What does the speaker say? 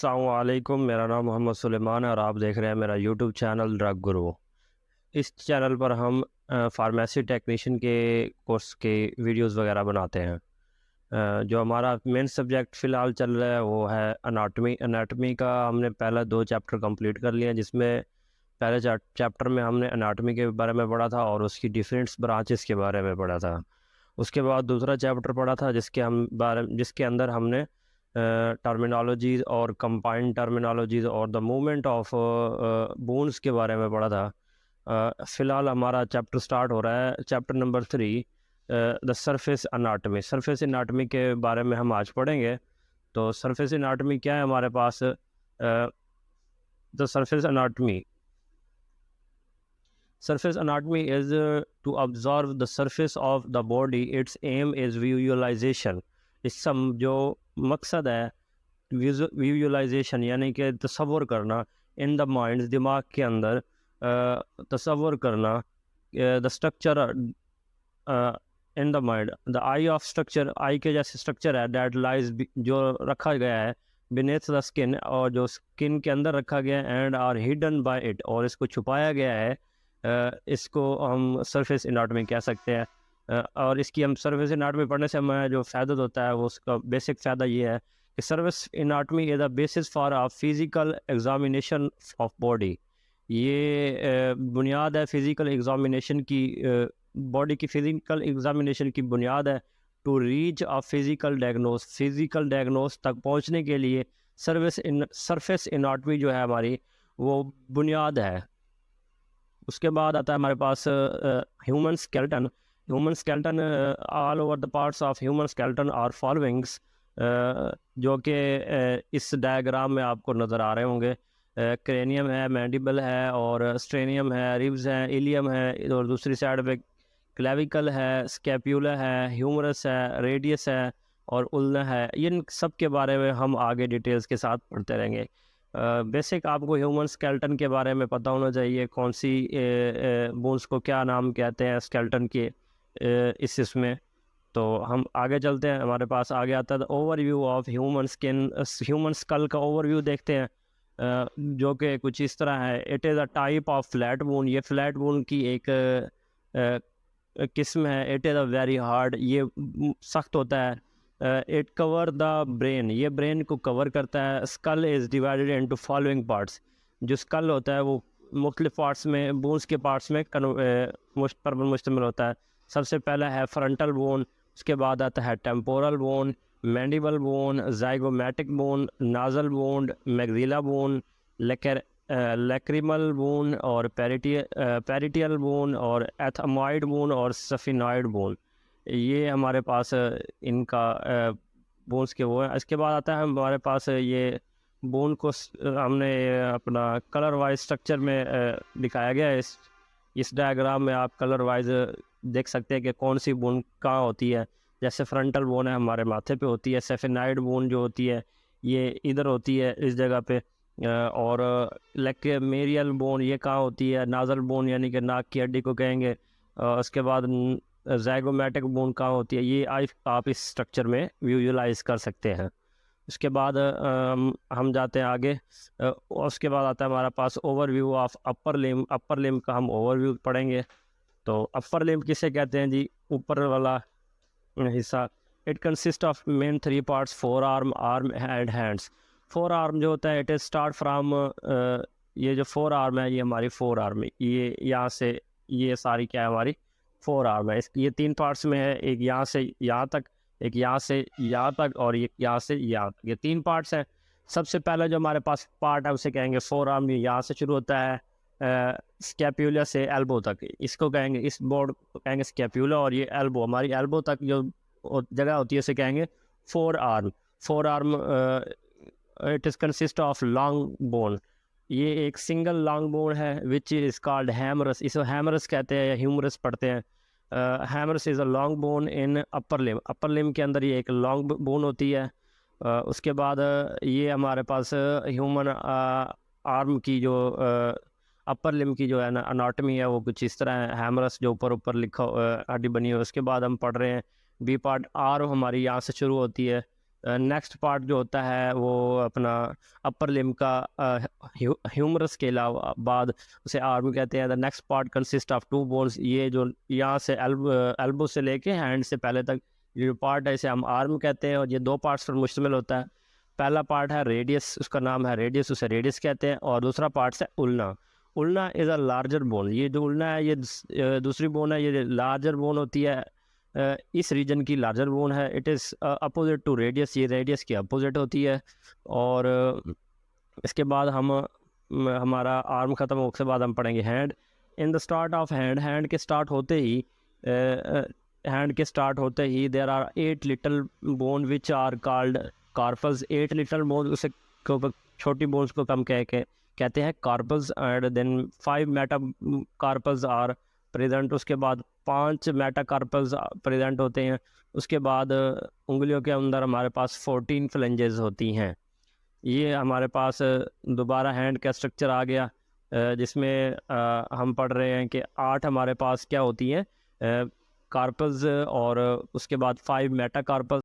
अस्सलामुअलैकुम, मेरा नाम मोहम्मद सुलेमान है और आप देख रहे हैं मेरा यूट्यूब चैनल ड्रग गुरु। इस चैनल पर हम फार्मेसी टेक्नीशियन के कोर्स के वीडियोस वगैरह बनाते हैं। जो हमारा मेन सब्जेक्ट फ़िलहाल चल रहा है वो है अनाटमी। अनाटमी का हमने पहला 2 चैप्टर कंप्लीट कर लिए हैं, जिसमें पहले चैप्टर में हमने अनाटमी के बारे में पढ़ा था और उसकी डिफरेंट ब्रांचेस के बारे में पढ़ा था। उसके बाद दूसरा चैप्टर पढ़ा था जिसके अंदर हमने टर्मिनोलॉजीज़ और कंबाइंड टर्मिनोलॉजीज़ और द मूवमेंट ऑफ बोन्स के बारे में पढ़ा था। फ़िलहाल हमारा चैप्टर स्टार्ट हो रहा है, chapter number 3, the surface anatomy. Surface anatomy के बारे में हम आज पढ़ेंगे। तो सरफेस अनाटमी क्या है हमारे पास? The surface anatomy Surface anatomy is to observe the surface of the body. Its aim is visualization. इसका जो मकसद है विजुअलाइजेशन, यानी कि तसव्वुर करना। इन द माइंड, दिमाग के अंदर तसव्वुर करना। The structure in the mind, the eye of structure, eye के जैसे स्ट्रक्चर है, दैट लाइज, जो रखा गया है बीनेथ द स्किन, और जो स्किन के अंदर रखा गया है, and are hidden by it, और इसको छुपाया गया है। इसको हम सरफेस एनाटॉमी कह सकते हैं। और इसकी हम सरफेस एनाटॉमी पढ़ने से हमें जो फ़ायदा होता है वो उसका बेसिक फ़ायदा ये है कि surface anatomy is the basis for a physical examination of body. ये बुनियाद है फ़िज़िकल एग्जामिनेशन की, बॉडी की फ़िज़िकल एग्जामिनेशन की बुनियाद है। To reach a physical diagnose तक पहुँचने के लिए सरफेस एनाटॉमी जो है हमारी, वो बुनियाद है। उसके बाद आता है हमारे पास human skeleton. Human skeleton, all over the parts of human skeleton are followings, जो कि इस डायग्राम में आपको नज़र आ रहे होंगे। क्रेनियम है, मैंडिबल है, और स्ट्रेनियम है, रिब्स हैं, इलियम है, और दूसरी साइड पे क्लेविकल है, स्कैप्यूला है, ह्यूमरस है, रेडियस है, और उल्ना है। इन सब के बारे में हम आगे डिटेल्स के साथ पढ़ते रहेंगे। बेसिक आपको ह्यूमन स्केलेटन के बारे में पता होना चाहिए, कौन सी बोन्स को क्या नाम कहते हैं स्केलेटन के इसमें। तो हम आगे चलते हैं, हमारे पास आगे आता है overview of human skin. Human skull का ओवरव्यू देखते हैं, जो कि कुछ इस तरह है। It is a type of flat bone, ये फ्लैट बोन की एक किस्म है। It is a very hard, ये सख्त होता है। इट कवर द ब्रेन, ये ब्रेन को कवर करता है। Skull is divided into following parts, जो स्कल होता है वो मुख्तलिफ पार्ट्स में, बोन्स के पार्ट्स में पर मुश्तमिल होता है। सबसे पहला है फ्रंटल बोन, उसके बाद आता है temporal bone, mandible bone, zygomatic bone, nasal bone, maxilla bone, lacrimal bone, और पेरिटियल बोन, और एथमॉइड बोन, और सफिनॉइड बोन। ये हमारे पास इनका बोन्स के वो है। इसके बाद आता है हमारे पास ये बोन को हमने अपना कलर वाइज स्ट्रक्चर में दिखाया गया है। इस डायग्राम में आप कलर वाइज देख सकते हैं कि कौन सी बोन कहाँ होती है। जैसे फ्रंटल बोन है हमारे माथे पे होती है, सेफेनाइड बोन जो होती है ये इधर होती है इस जगह पे, और लैक्रिमेरियल बोन ये कहाँ होती है, नाजल बोन यानी कि नाक की हड्डी को कहेंगे। उसके बाद ज़ाइगोमैटिक बोन कहाँ होती है, ये आप इस स्ट्रक्चर में विजुअलाइज कर सकते हैं। उसके बाद हम जाते हैं आगे। उसके बाद आता है हमारा पास overview of upper limb. Upper limb का हम ओवरव्यू पढ़ेंगे। तो अपर लिम्ब किसे कहते हैं जी? ऊपर वाला हिस्सा। It consist of main 3 parts, four arm, arm and hands. Four arm जो होता है इट इज स्टार्ट फ्राम, ये जो फोर आर्म है ये हमारी फोर आर्म, ये यहाँ से ये सारी क्या है हमारी फोर आर्म है। ये 3 पार्ट्स में है, एक यहाँ से यहाँ तक, एक यहाँ से यहाँ तक, और एक यहाँ से यहाँ तक। ये 3 पार्ट्स हैं। सबसे पहला जो हमारे पास पार्ट है उसे कहेंगे फोर आर्म। यहाँ से शुरू होता है स्कैप्यूला से एल्बो तक, इसको कहेंगे, इस बोर्ड को कहेंगे स्कैप्यूला, और ये एल्बो, हमारी एल्बो तक जो जगह होती है उसे कहेंगे four arm. Four arm it is consist of long bone. ये एक सिंगल लॉन्ग बोन है विच इज़ कॉल्ड हैमरस। इसे हैमरस कहते हैं या ह्यूमरस पढ़ते हैं। हैमरस इज़ अ लॉन्ग बोन इन अपर लिम। अपर लिम के अंदर ये एक लॉन्ग बोन होती है। उसके बाद ये हमारे पास ह्यूमन आर्म की जो अपर लिम की जो है ना अनाटमी है वो कुछ इस तरह है। हैमरस जो ऊपर ऊपर लिखा हड्डी बनी है। उसके बाद हम पढ़ रहे हैं बी पार्ट। आर्म हमारी यहाँ से शुरू होती है, नेक्स्ट पार्ट जो होता है वो अपना अपर लिम का ह्यूमरस के अलावा बाद उसे आर्म कहते हैं। The next part consist of 2 bones. ये जो यहाँ से एल्बो से लेके हैंड से पहले तक ये जो पार्ट है इसे हम आर्म कहते हैं, और ये 2 पार्ट्स पर मुश्तमिल होता है। पहला पार्ट है रेडियस, उसका नाम है रेडियस, उसे रेडियस कहते हैं। और दूसरा पार्ट है उल्ना। उल्ना इज़ अ लार्जर बोन। ये जो उल्ना है ये दूसरी बोन है, ये लार्जर बोन होती है। इस रीजन की लार्जर बोन है। It is opposite to radius, ये रेडियस की अपोजिट होती है। और इसके बाद हमारा आर्म ख़त्म होने के बाद हम पढ़ेंगे hand. In the start of hand, hand के स्टार्ट होते ही there are 8 little bone which are called carpals. 8 little bone उसे छोटी बोन्स को कम कहते हैं carpals. And then 5 metacarpals are present. उसके बाद 5 मेटा कार्पल्स प्रेजेंट होते हैं। उसके बाद उंगलियों के अंदर हमारे पास 14 फ्लेंजेस होती हैं। ये हमारे पास दोबारा हैंड का स्ट्रक्चर आ गया, जिसमें हम पढ़ रहे हैं कि 8 हमारे पास क्या होती हैं, कार्पल्स, और उसके बाद 5 मेटा कार्पल्स।